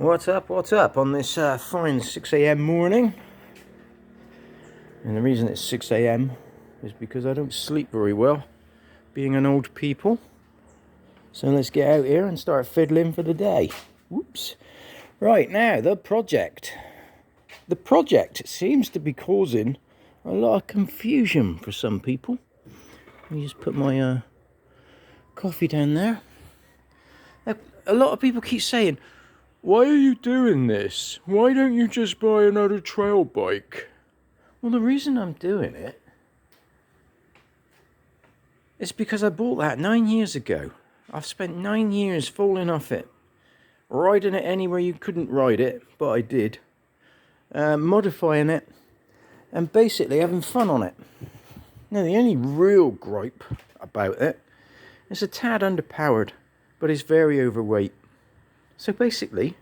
What's up on this fine 6 a.m. morning? And the reason it's 6 a.m. is because I don't sleep very well, being an old people. So let's get out here and start fiddling for the day. Whoops. Right, now, the project. The project seems to be causing a lot of confusion for some people. Let me just put my coffee down there. A lot of people keep saying, "Why are you doing this? Why don't you just buy another trail bike?" Well, the reason I'm doing it is because I bought that 9 years ago. I've spent 9 years falling off it, riding it anywhere you couldn't ride it, but I did, modifying it, and basically having fun on it. Now, the only real gripe about it is a tad underpowered, but it's very overweight. So basically,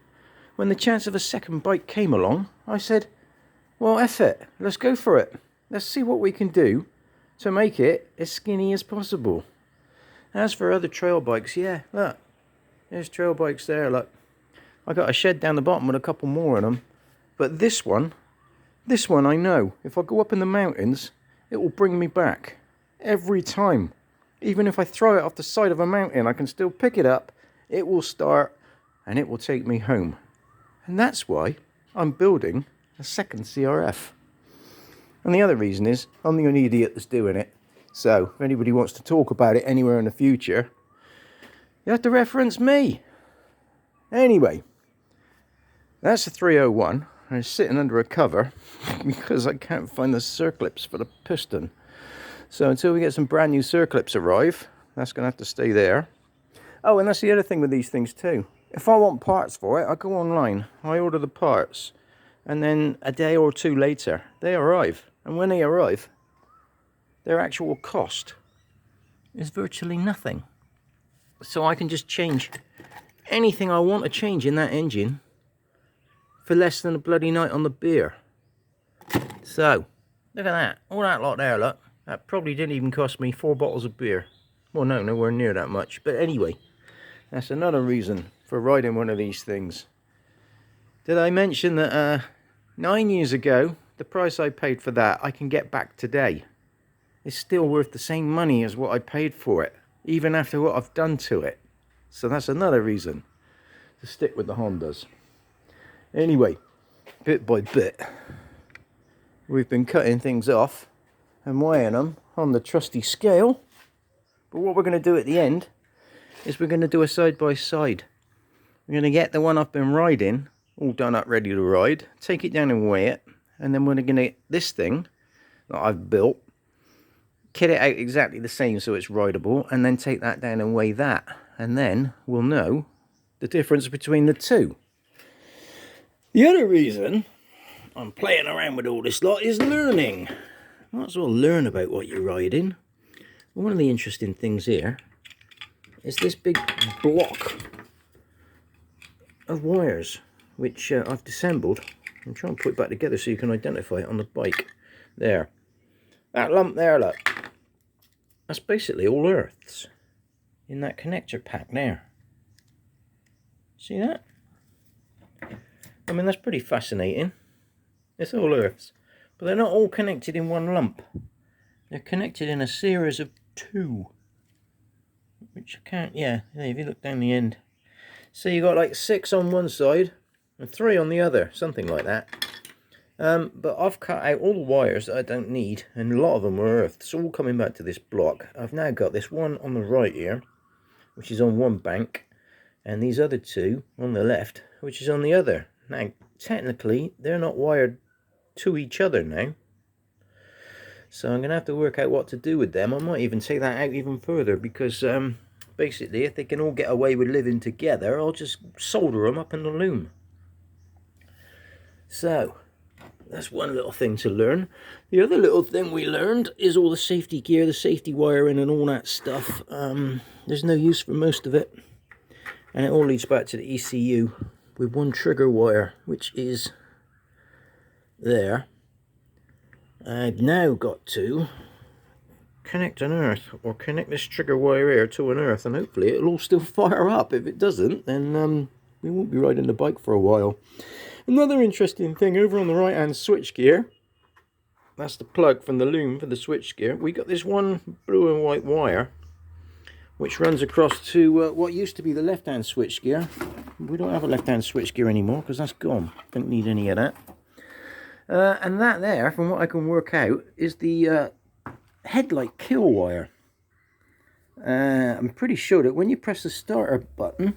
when the chance of a second bike came along, I said, well, F it, let's go for it. Let's see what we can do to make it as skinny as possible. As for other trail bikes, yeah, look, there's trail bikes there, look. I got a shed down the bottom with a couple more in them. But this one I know, if I go up in the mountains, it will bring me back every time. Even if I throw it off the side of a mountain, I can still pick it up, it will start, and it will take me home. And that's why I'm building a second CRF. And the other reason is, I'm the only idiot that's doing it. So, if anybody wants to talk about it anywhere in the future, you have to reference me. Anyway, that's a 301. And it's sitting under a cover because I can't find the circlips for the piston. So until we get some brand new circlips arrive, that's going to have to stay there. Oh, and that's the other thing with these things too. If I want parts for it, I go online, I order the parts, and then a day or two later, they arrive. And when they arrive, their actual cost is virtually nothing. So I can just change anything I want to change in that engine for less than a bloody night on the beer. So, look at that, all that lot there, look. That probably didn't even cost me 4 bottles of beer. Well, no, nowhere near that much. But anyway, that's another reason for riding one of these things. Did I mention that 9 years ago, the price I paid for that, I can get back today. It's still worth the same money as what I paid for it, even after what I've done to it. So that's another reason to stick with the Hondas. Anyway, bit by bit, we've been cutting things off and weighing them on the trusty scale. But what we're going to do at the end is we're going to do a side-by-side. We're going to get the one I've been riding all done up, ready to ride, take it down and weigh it, and then we're going to get this thing that I've built, kit it out exactly the same so it's rideable, and then take that down and weigh that, and then we'll know the difference between the two. The other reason I'm playing around with all this lot is learning. Might as well learn about what you're riding. One of the interesting things here is this big block of wires, which I've disassembled. I'm trying to put it back together so you can identify it on the bike. There. That lump there, look. That's basically all earths in that connector pack there. See that? I mean, that's pretty fascinating. It's all earths. But they're not all connected in one lump. They're connected in a series of 2. Which I can't, yeah, if you look down the end. So you got like 6 on one side and 3 on the other, something like that. But I've cut out all the wires that I don't need, and a lot of them are earthed. It's all coming back to this block. I've now got this one on the right here, which is on one bank, and these other 2 on the left, which is on the other. Now, technically, they're not wired to each other now. So I'm going to have to work out what to do with them. I might even take that out even further, because basically, if they can all get away with living together, I'll just solder them up in the loom. So, that's one little thing to learn. The other little thing we learned is all the safety gear, the safety wiring and all that stuff. There's no use for most of it. And it all leads back to the ECU with one trigger wire, which is there. I've now got to connect an earth, or connect this trigger wire here to an earth, and hopefully it'll all still fire up. If it doesn't, then we won't be riding the bike for a while. Another interesting thing, over on the right hand switch gear, that's the plug from the loom for the switch gear. We got this one blue and white wire which runs across to what used to be the left hand switch gear. We don't have a left hand switch gear anymore because that's gone. Don't need any of that. And that there, from what I can work out, is the headlight kill wire. I'm pretty sure that when you press the starter button,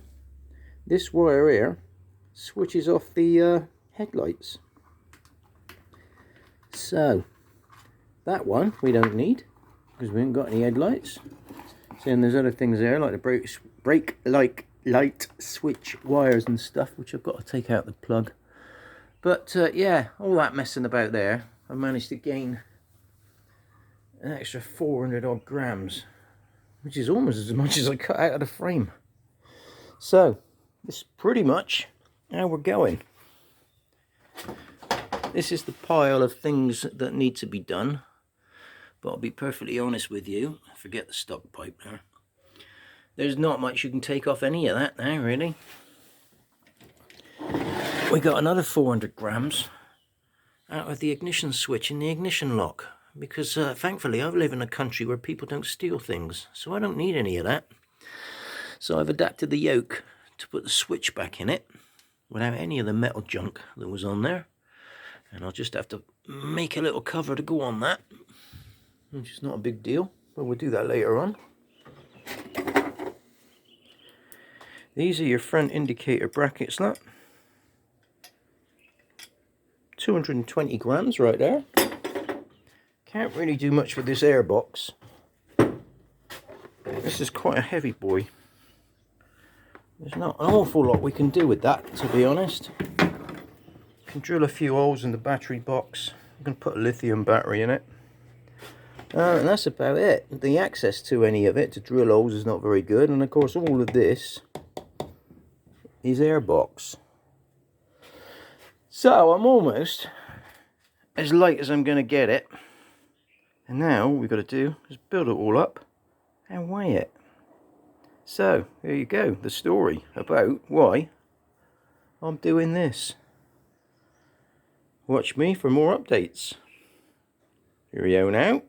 this wire here switches off the headlights. So that one we don't need because we haven't got any headlights. So, and there's other things there like the brake light switch wires and stuff, which I've got to take out the plug. But yeah, all that messing about there, I managed to gain an extra 400 odd grams, which is almost as much as I cut out of the frame. So this is pretty much how we're going. This is the pile of things that need to be done, but I'll be perfectly honest with you, forget the stock pipe there. There's not much you can take off any of that now, really. We got another 400 grams out of the ignition switch in the ignition lock, because thankfully I live in a country where people don't steal things, so I don't need any of that. So I've adapted the yoke to put the switch back in it without any of the metal junk that was on there, and I'll just have to make a little cover to go on that, which is not a big deal, but we'll do that later on. These are your front indicator brackets, look. 220 grams right there. Can't really do much with this air box. This is quite a heavy boy. There's not an awful lot we can do with that, to be honest. Can drill a few holes in the battery box. I'm going to put a lithium battery in it. And that's about it. The access to any of it to drill holes is not very good, and of course all of this is air box. So I'm almost as light as I'm going to get it, and now all we've got to do is build it all up and weigh it. So there you go, the story about why I'm doing this. Watch me for more updates. Cheerio now.